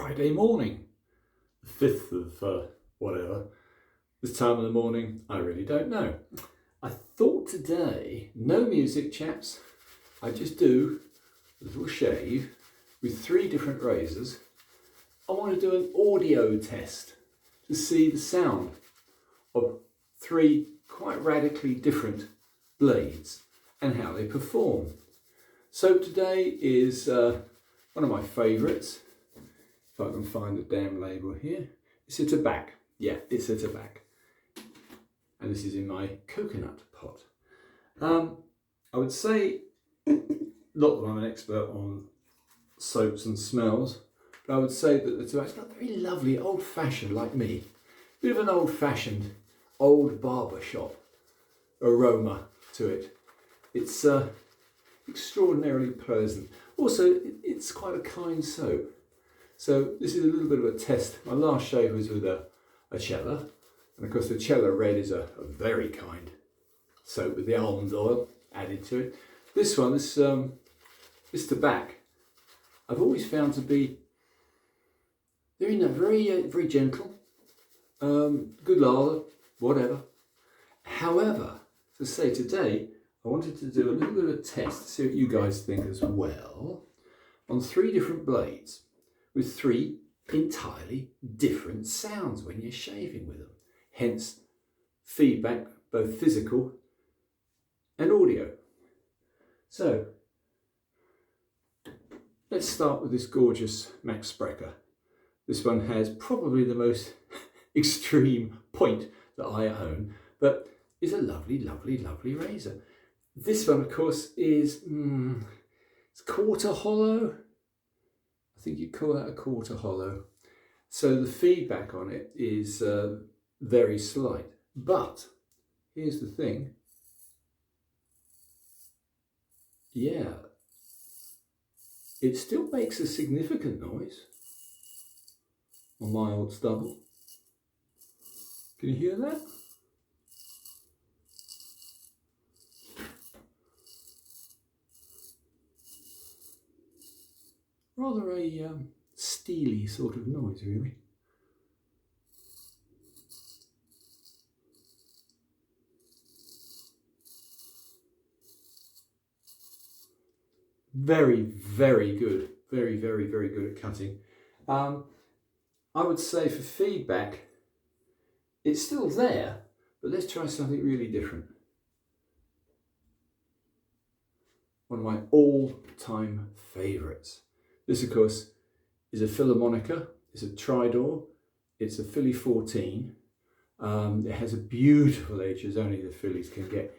Friday morning, the 5th of whatever. This time of the morning, I really don't know. I thought today, no music, chaps. I just do a little shave with 3 different razors. I want to do an audio test to see the sound of 3 quite radically different blades and how they perform. So today is one of my favourites. If I can find the damn label here. It's a Tobac. Yeah, it's a Tobac. And this is in my coconut pot. I would say, not that I'm an expert on soaps and smells, but I would say that the Tobac's got a very lovely old-fashioned, like me, bit of an old-fashioned, old barbershop aroma to it. It's extraordinarily pleasant. Also, it's quite a kind soap. So this is a little bit of a test. My last shave was with a Cella, and of course the Cella Red is a very kind soap with the almond oil added to it. This one, this Tobac, I've always found to be very gentle, good lather, whatever. However, to say today, I wanted to do a little bit of a test to see what you guys think as well on 3 different blades with 3 entirely different sounds when you're shaving with them. Hence, feedback, both physical and audio. So, let's start with this gorgeous Max Sprecher. This one has probably the most extreme point that I own, but is a lovely, lovely, lovely razor. This one, of course, is it's quarter hollow. I think you'd call that a quarter hollow. So the feedback on it is very slight. But here's the thing. Yeah, it still makes a significant noise on my old stubble. Can you hear that? Rather a steely sort of noise, really. Very, very good. Very, very, very good at cutting. I would say for feedback, it's still there, but let's try something really different. One of my all-time favourites. This, of course, is a Philharmonica. It's a Tridor. It's a Philly 14. It has a beautiful edge, as only the Phillies can get.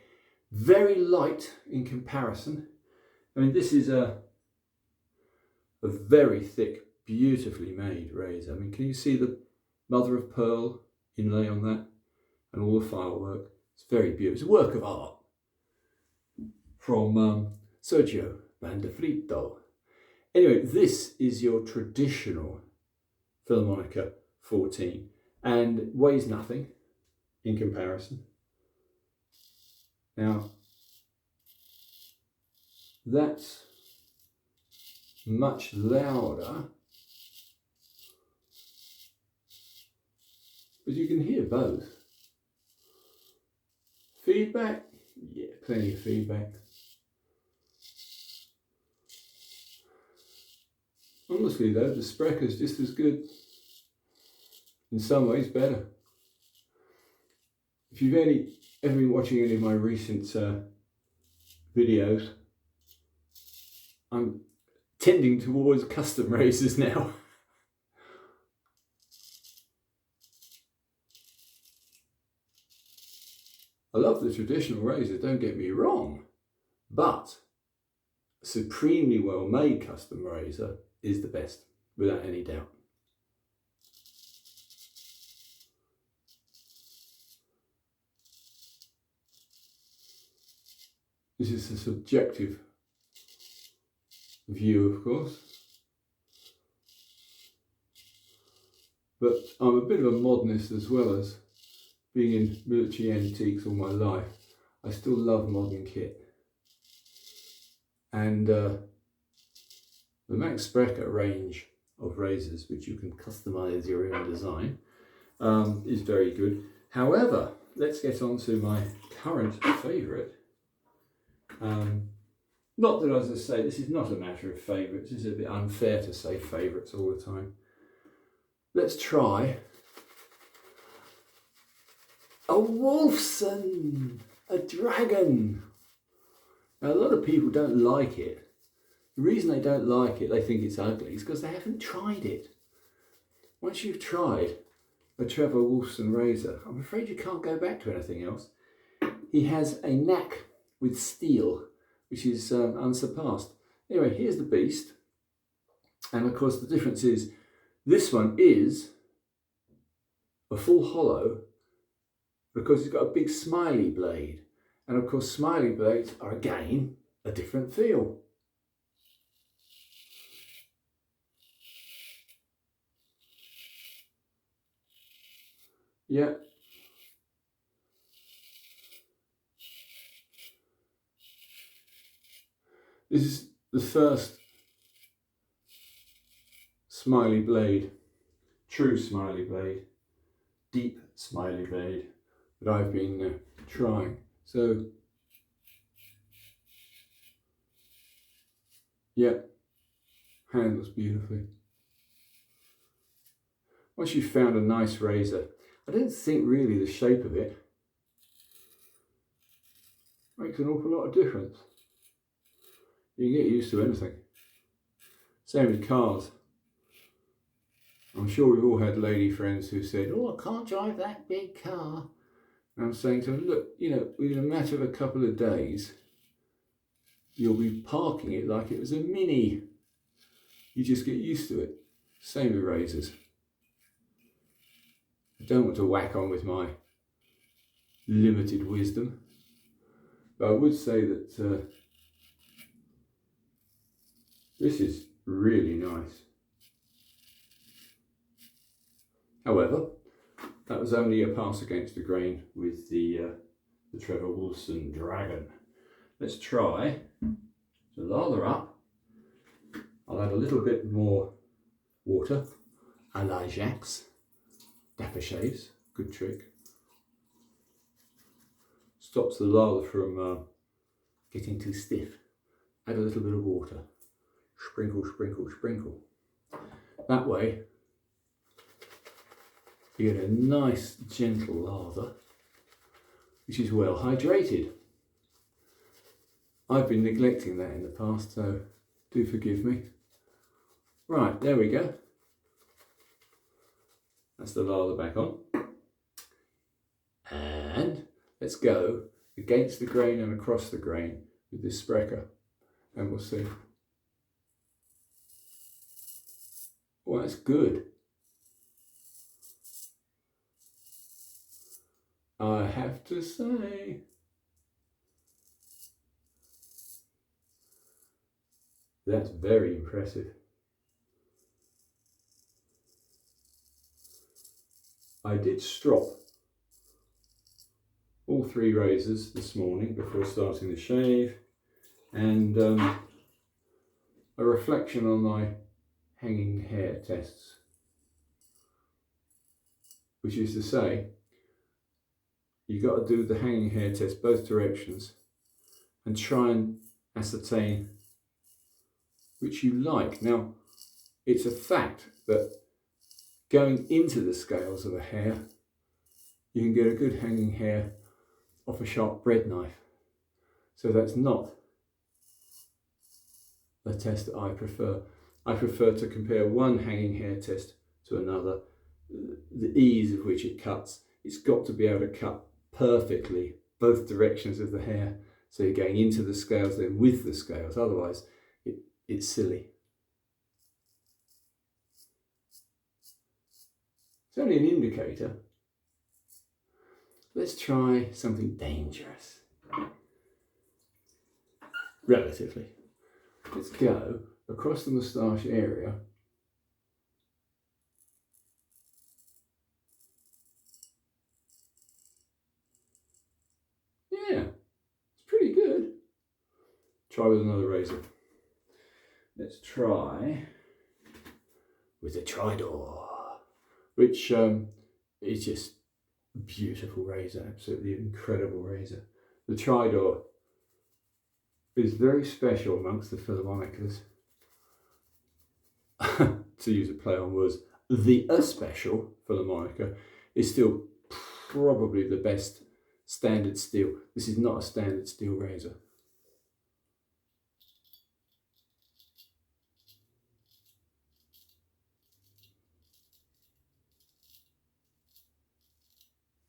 Very light in comparison. I mean, this is a very thick, beautifully made razor. I mean, can you see the mother of pearl inlay on that? And all the file work. It's very beautiful. It's a work of art from Sergio Bandafrito. Anyway, this is your traditional Philharmonica 14 and weighs nothing in comparison. Now, that's much louder, but you can hear both. Feedback? Yeah, plenty of feedback. Honestly though, the Sprecher's just as good. In some ways better. If you've ever been watching any of my recent videos, I'm tending towards custom razors now. I love the traditional razor, don't get me wrong, but a supremely well made custom razor is the best, without any doubt. This is a subjective view, of course, but I'm a bit of a modernist as well. As being in military antiques all my life, I still love modern kit. And the Max Sprecher range of razors, which you can customize your own design, is very good. However, let's get on to my current favourite. Not that, as I say, this is not a matter of favourites. It's a bit unfair to say favourites all the time. Let's try a Wolfson, a dragon. Now, a lot of people don't like it. The reason they don't like it, they think it's ugly, is because they haven't tried it. Once you've tried a Trevor Wolfson razor, I'm afraid you can't go back to anything else. He has a knack with steel, which is unsurpassed. Anyway, here's the beast. And of course, the difference is this one is a full hollow because it's got a big smiley blade. And of course, smiley blades are again a different feel. Yeah. This is the first smiley blade, true smiley blade, deep smiley blade that I've been trying. So, yeah, handles beautifully. Once you've found a nice razor, I don't think really the shape of it makes an awful lot of difference. You can get used to anything. Same with cars. I'm sure we've all had lady friends who said, "Oh, I can't drive that big car." And I'm saying to them, look, you know, within a matter of a couple of days, you'll be parking it like it was a Mini. You just get used to it. Same with razors. I don't want to whack on with my limited wisdom, but I would say that this is really nice. However, that was only a pass against the grain with the Trevor Wolfson Dragon. Let's try to lather up. I'll add a little bit more water, a la Jacques, Dapper Shaves, good trick. Stops the lather from getting too stiff. Add a little bit of water. Sprinkle, sprinkle, sprinkle. That way, you get a nice gentle lather, which is well hydrated. I've been neglecting that in the past, so do forgive me. Right, there we go. That's the lather back on. And let's go against the grain and across the grain with this Sprecher, and we'll see. Well, that's good. I have to say, that's very impressive. I did strop all 3 razors this morning before starting the shave, and a reflection on my hanging hair tests, which is to say, you've got to do the hanging hair test both directions and try and ascertain which you like. Now, it's a fact that going into the scales of a hair, you can get a good hanging hair off a sharp bread knife. So that's not the test that I prefer. I prefer to compare one hanging hair test to another. The ease of which it cuts, it's got to be able to cut perfectly both directions of the hair. So you're going into the scales then with the scales, otherwise it's silly. It's only an indicator. Let's try something dangerous. Relatively. Let's go across the moustache area. Yeah, it's pretty good. Try with another razor. Let's try with the Tridor, which is just a beautiful razor, absolutely incredible razor. The Tridor is very special amongst the Philharmonicas. To use a play on words, the special Philharmonica is still probably the best standard steel. This is not a standard steel razor.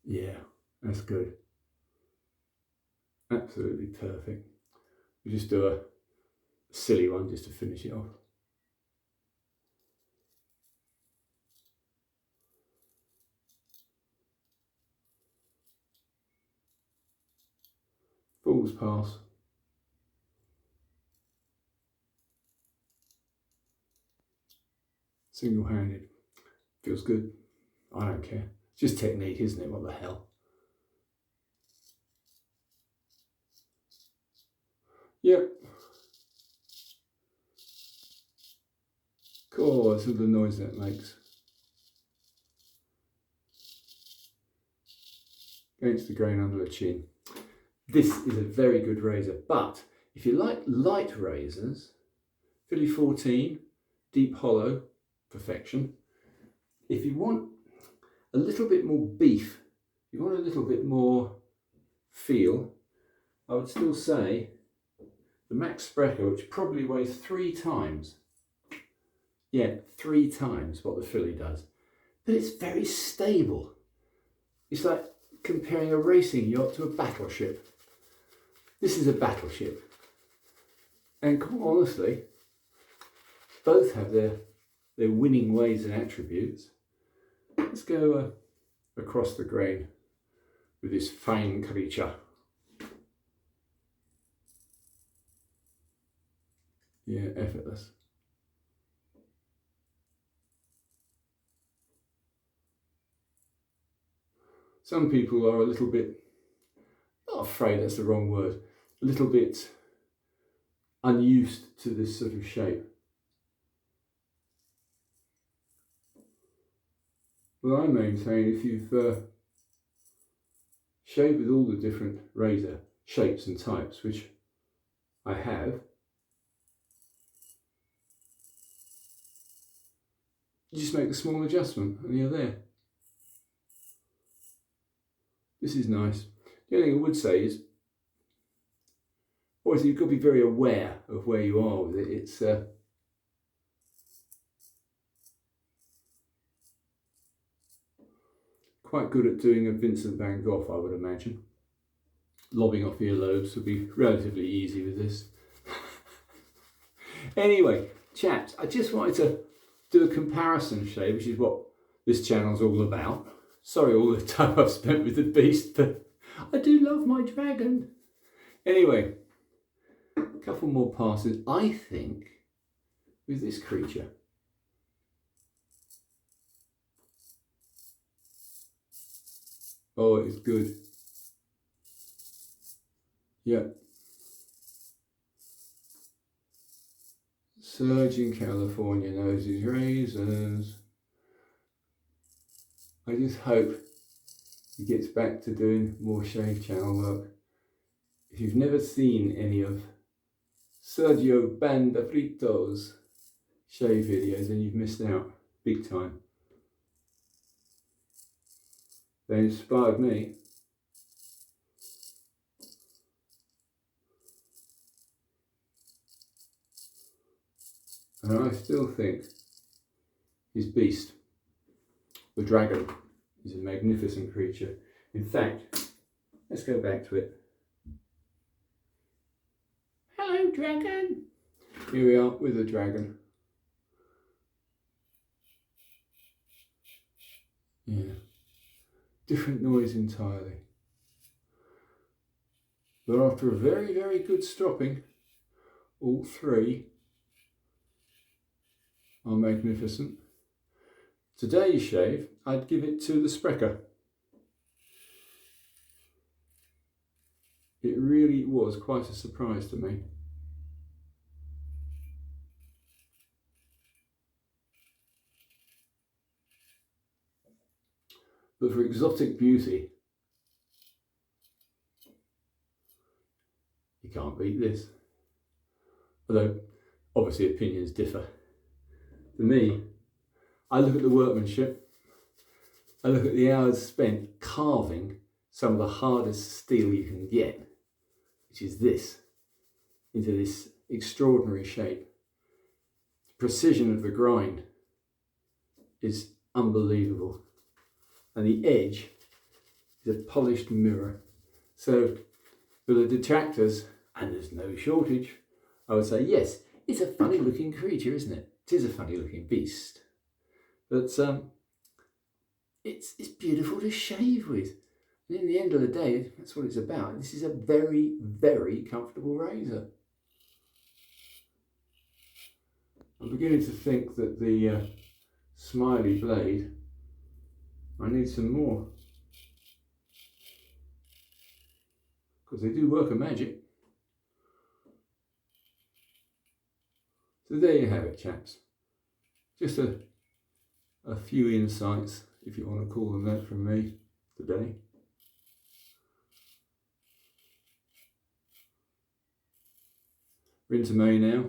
Yeah, that's good. Absolutely perfect. We just do a silly one just to finish it off. Falls pass. Single-handed. Feels good. I don't care. It's just technique, isn't it? What the hell? Yep. Cool, that's all the noise that makes. Against the grain under the chin. This is a very good razor, but if you like light razors, Philly 14, deep hollow, perfection. If you want a little bit more beef, if you want a little bit more feel, I would still say the Max Sprecher, which probably weighs 3 times, yeah, 3 times what the Philly does, but it's very stable. It's like comparing a racing yacht to a battleship. This is a battleship, and quite honestly, both have their winning ways and attributes. Let's go across the grain with this fine creature. Yeah, effortless. Some people are a little bit, not afraid, that's the wrong word, a little bit unused to this sort of shape. Well, I maintain if you've shaved with all the different razor shapes and types, which I have, you just make a small adjustment and you're there. This is nice. The only thing I would say is, obviously you've got to be very aware of where you are with it. It's quite good at doing a Vincent van Gogh, I would imagine. Lobbing off earlobes would be relatively easy with this. Anyway, chaps, I just wanted to do a comparison shave, which is what this channel's all about. Sorry all the time I've spent with the beast, but I do love my dragon. Anyway, a couple more passes, I think, with this creature. Oh, it's good. Yep. Serge in California knows his razors. I just hope he gets back to doing more Shave Channel work. If you've never seen any of Sergio Bandafrito's shave videos, then you've missed out big time. They inspired me. And I still think his beast, the dragon, is a magnificent creature. In fact, let's go back to it. Hello, dragon. Here we are with the dragon. Yeah, different noise entirely. But after a very, very good stropping, all 3 are magnificent. Today's shave, I'd give it to the Sprecher. It really was quite a surprise to me. But for exotic beauty, you can't beat this. Although, obviously opinions differ. For me, I look at the workmanship, I look at the hours spent carving some of the hardest steel you can get, which is this, into this extraordinary shape. The precision of the grind is unbelievable. And the edge is a polished mirror. So for the detractors, and there's no shortage, I would say, yes, it's a funny looking creature, isn't it? It is a funny looking beast. But it's beautiful to shave with. And in the end of the day, that's what it's about. This is a very, very comfortable razor. I'm beginning to think that the Smiley blade, I need some more. Because they do work a magic. So there you have it, chaps. Just a few insights, if you want to call them that, from me today. We're into May now.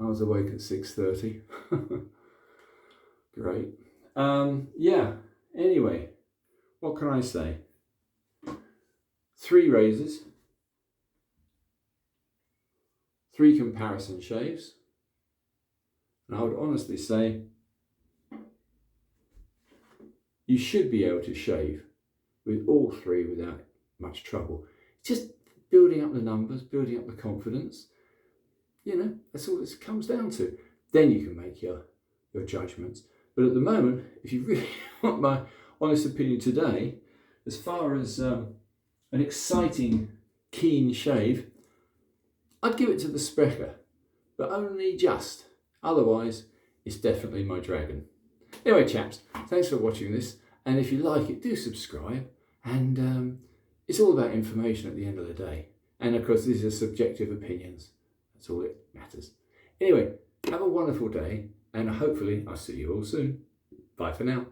I was awake at 6:30. Great. Yeah, anyway, what can I say? 3 razors, 3 comparison shaves, and I would honestly say you should be able to shave with all 3 without much trouble. Just building up the numbers, building up the confidence. You know, that's all it comes down to. Then you can make your judgments. But at the moment, if you really want my honest opinion today, as far as an exciting, keen shave, I'd give it to the Sprecher, but only just. Otherwise, it's definitely my Dragon. Anyway, chaps, thanks for watching this. And if you like it, do subscribe. And it's all about information at the end of the day. And of course, these are subjective opinions. That's all it matters. Anyway, have a wonderful day, and hopefully I'll see you all soon. Bye for now.